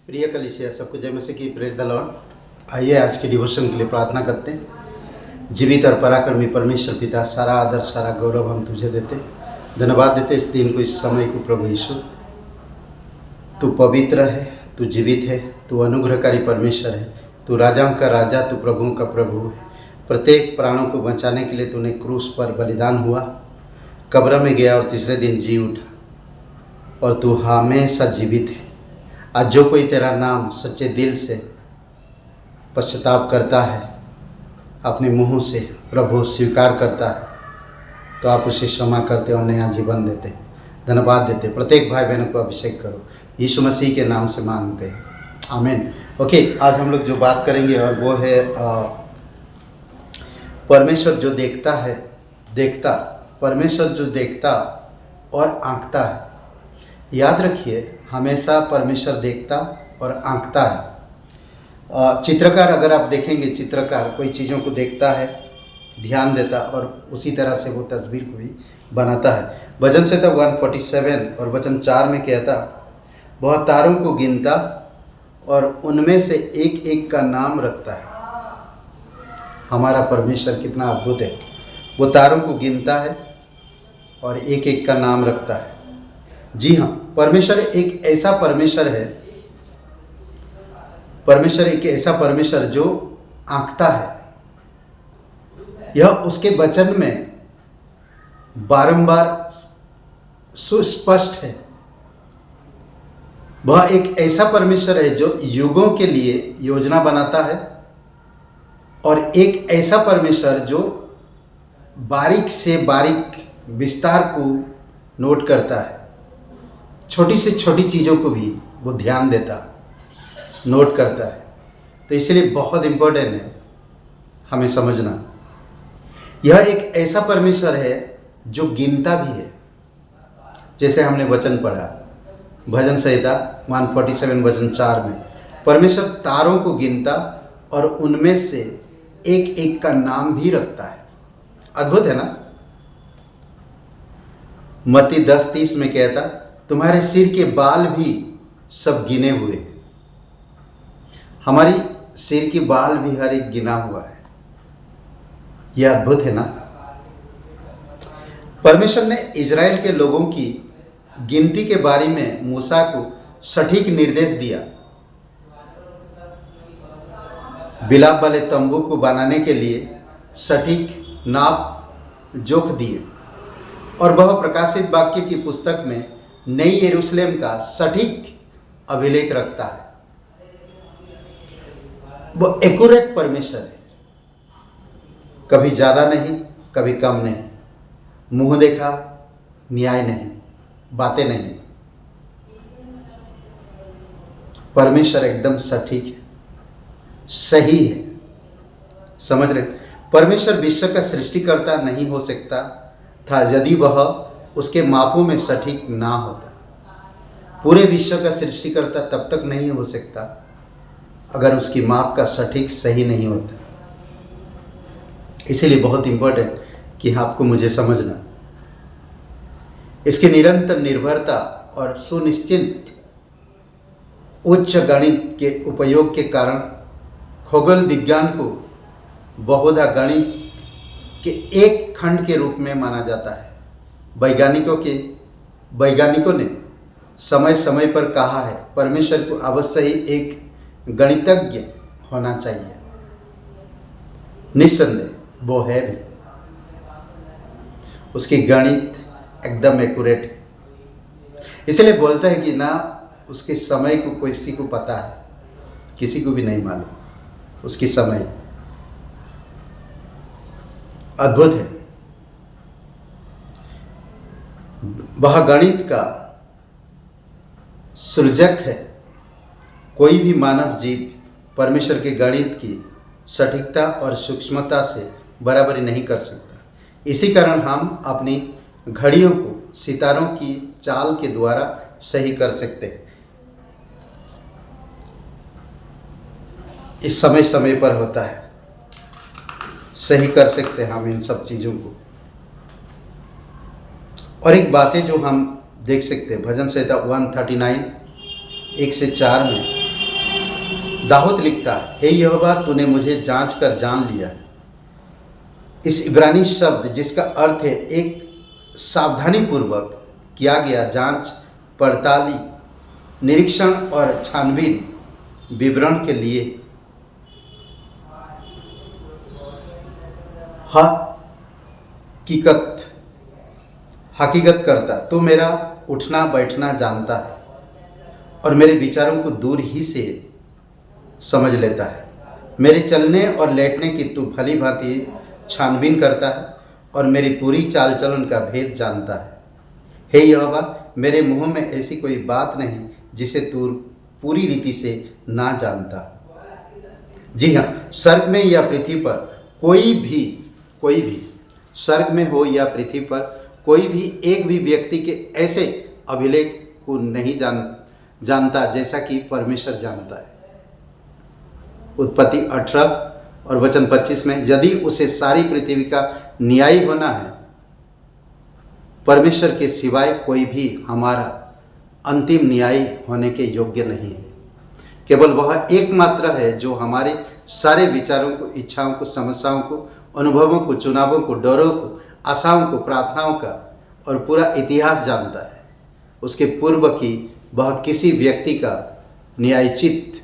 प्रिय कलीसिया, सबको जय मसीह की। Praise the Lord. आइए आज के डिवोशन के लिए प्रार्थना करते हैं। जीवित और पराक्रमी परमेश्वर पिता, सारा आदर सारा गौरव हम तुझे देते, धन्यवाद देते इस दिन को, इस समय को। प्रभु यीशु, तू पवित्र है, तू जीवित है, तू अनुग्रहकारी परमेश्वर है, तू राजाओं का राजा, तू प्रभुओं का प्रभु है। प्रत्येक प्राणों को बचाने के लिए तूने क्रूस पर बलिदान हुआ, कब्र में गया और तीसरे दिन जी उठा, और तू हमेशा जीवित है। आज जो कोई तेरा नाम सच्चे दिल से पश्चाताप करता है, अपने मुंह से प्रभु स्वीकार करता है, तो आप उसे क्षमा करते और नया जीवन देते, धन्यवाद देते। प्रत्येक भाई बहनों को अभिषेक करो, यीशु मसीह के नाम से मांगते हैं, आमीन। ओके, आज हम लोग जो बात करेंगे और वो है परमेश्वर जो देखता परमेश्वर जो देखता और आंकता है। याद रखिए, हमेशा परमेश्वर देखता और आंकता है। चित्रकार, अगर आप देखेंगे, चित्रकार कोई चीज़ों को देखता है, ध्यान देता और उसी तरह से वो तस्वीर को भी बनाता है। भजन संहिता 147 और वचन 4 में कहता, वह तारों को गिनता और उनमें से एक एक का नाम रखता है। हमारा परमेश्वर कितना अद्भुत है। वो तारों को गिनता है और एक एक का नाम रखता है। जी हाँ, परमेश्वर एक ऐसा परमेश्वर है, परमेश्वर एक ऐसा परमेश्वर जो आंकता है। यह उसके वचन में बारंबार सुस्पष्ट है। वह एक ऐसा परमेश्वर है जो युगों के लिए योजना बनाता है, और एक ऐसा परमेश्वर जो बारीक से बारीक विस्तार को नोट करता है। छोटी से छोटी चीज़ों को भी वो ध्यान देता, नोट करता है। तो इसलिए बहुत इम्पोर्टेंट है हमें समझना, यह एक ऐसा परमेश्वर है जो गिनता भी है। जैसे हमने वचन पढ़ा भजन संहिता 147 वचन 4 में, परमेश्वर तारों को गिनता और उनमें से एक एक का नाम भी रखता है। अद्भुत है ना। मत्ती 10:30 में कहता, तुम्हारे सिर के बाल भी सब गिने हुए हैं। हमारी सिर के बाल भी हर एक गिना हुआ है। यह अद्भुत है ना। परमेश्वर ने इजराइल के लोगों की गिनती के बारे में मूसा को सटीक निर्देश दिया। बिलाप वाले तंबू को बनाने के लिए सटीक नाप जोख दिए, और वह प्रकाशित वाक्य की पुस्तक में नई यरूशलेम का सटीक अभिलेख रखता है। वो एक्यूरेट परमेश्वर है, कभी ज़्यादा नहीं, कभी कम नहीं, मुंह देखा न्याय नहीं, बातें नहीं। परमेश्वर एकदम सटीक है, सही है। समझ रहे? परमेश्वर विश्व का सृष्टिकर्ता नहीं हो सकता था यदि वह उसके मापों में सटीक ना होता। पूरे विश्व का सृष्टिकर्ता तब तक नहीं हो सकता अगर उसकी माप का सटीक सही नहीं होता। इसीलिए बहुत इंपॉर्टेंट कि आपको मुझे समझना, इसकी निरंतर निर्भरता और सुनिश्चित उच्च गणित के उपयोग के कारण खगोल विज्ञान को बहुधा गणित के एक खंड के रूप में माना जाता है। वैज्ञानिकों ने समय समय पर कहा है, परमेश्वर को अवश्य ही एक गणितज्ञ होना चाहिए। निस्संदेह वो है भी, उसकी गणित एकदम एक्यूरेट है। इसलिए बोलता है कि ना उसके समय को किसी को पता है, किसी को भी नहीं मालूम उसकी समय। अद्भुत है। वह गणित का सृजक है। कोई भी मानव जीव परमेश्वर के गणित की सटीकता और सूक्ष्मता से बराबरी नहीं कर सकता। इसी कारण हम अपनी घड़ियों को सितारों की चाल के द्वारा सही कर सकते हैं। इस समय समय पर होता है, सही कर सकते हैं हम इन सब चीज़ों को। और एक बातें जो हम देख सकते हैं, भजन संहिता 139 1 से 4 में दाऊद लिखता है, हे यहोवा तूने मुझे जांच कर जान लिया। इस इब्रानी शब्द जिसका अर्थ है एक सावधानी पूर्वक किया गया जांच पड़ताली, निरीक्षण और छानबीन विवरण के लिए हकीकत करता। तू मेरा उठना बैठना जानता है और मेरे विचारों को दूर ही से समझ लेता है। मेरे चलने और लेटने की तू भली भांति छानबीन करता है और मेरी पूरी चाल चलन का भेद जानता है। हे यहोवा, मेरे मुंह में ऐसी कोई बात नहीं जिसे तू पूरी रीति से ना जानता। जी हाँ, स्वर्ग में या पृथ्वी पर कोई भी स्वर्ग में हो या पृथ्वी पर कोई भी एक भी व्यक्ति के ऐसे अभिलेख को नहीं जानता जैसा कि परमेश्वर जानता है। उत्पत्ति 18 और वचन 25 में, यदि उसे सारी पृथ्वी का न्यायी होना है, परमेश्वर के सिवाय कोई भी हमारा अंतिम न्यायी होने के योग्य नहीं है। केवल वह एकमात्र है जो हमारे सारे विचारों को, इच्छाओं को, समस्याओं को, अनुभवों को, चुनावों को, डरों को, आशाओं को, प्रार्थनाओं का और पूरा इतिहास जानता है। उसके पूर्व की वह किसी व्यक्ति का न्यायोचित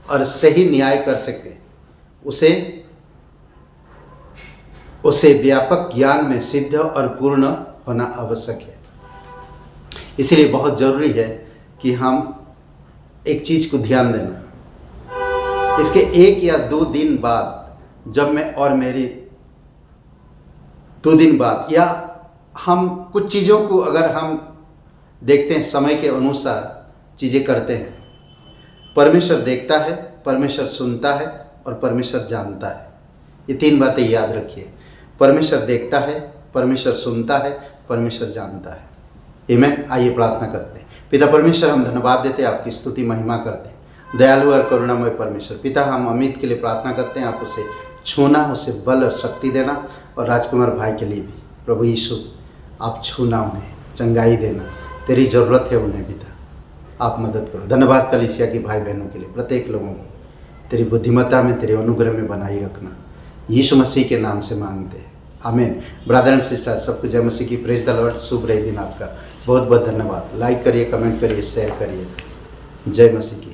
और सही न्याय कर सके, उसे व्यापक ज्ञान में सिद्ध और पूर्ण होना आवश्यक है। इसलिए बहुत ज़रूरी है कि हम एक चीज़ को ध्यान देना। इसके 1 या 2 दिन बाद, जब मैं और मेरी 2 दिन बाद, या हम कुछ चीज़ों को अगर हम देखते हैं, समय के अनुसार चीज़ें करते हैं, परमेश्वर देखता है, परमेश्वर सुनता है और परमेश्वर जानता है। ये 3 बातें याद रखिए। परमेश्वर देखता है, परमेश्वर सुनता है, परमेश्वर जानता है। आमीन। आइए प्रार्थना करते हैं। पिता परमेश्वर, हम धन्यवाद देते हैं, आपकी स्तुति महिमा करते हैं। दयालु और करुणामय परमेश्वर, पिता हम अमित के लिए प्रार्थना करते हैं, आप उसे छूना, उसे बल और शक्ति देना, और राजकुमार भाई के लिए भी प्रभु यीशु आप छूना, उन्हें चंगाई देना, तेरी ज़रूरत है उन्हें पिता, आप मदद करो। धन्यवाद कलीसिया के भाई बहनों के लिए, प्रत्येक लोगों को तेरी बुद्धिमत्ता में, तेरे अनुग्रह में बनाई रखना, यीशु मसीह के नाम से मांगते हैं, आमीन। ब्रदर एंड सिस्टर, सबको जय मसीह की। Praise the Lord. शुभ रहे दिन आपका। बहुत बहुत धन्यवाद। लाइक करिए, कमेंट करिए, शेयर करिए। जय मसीह की।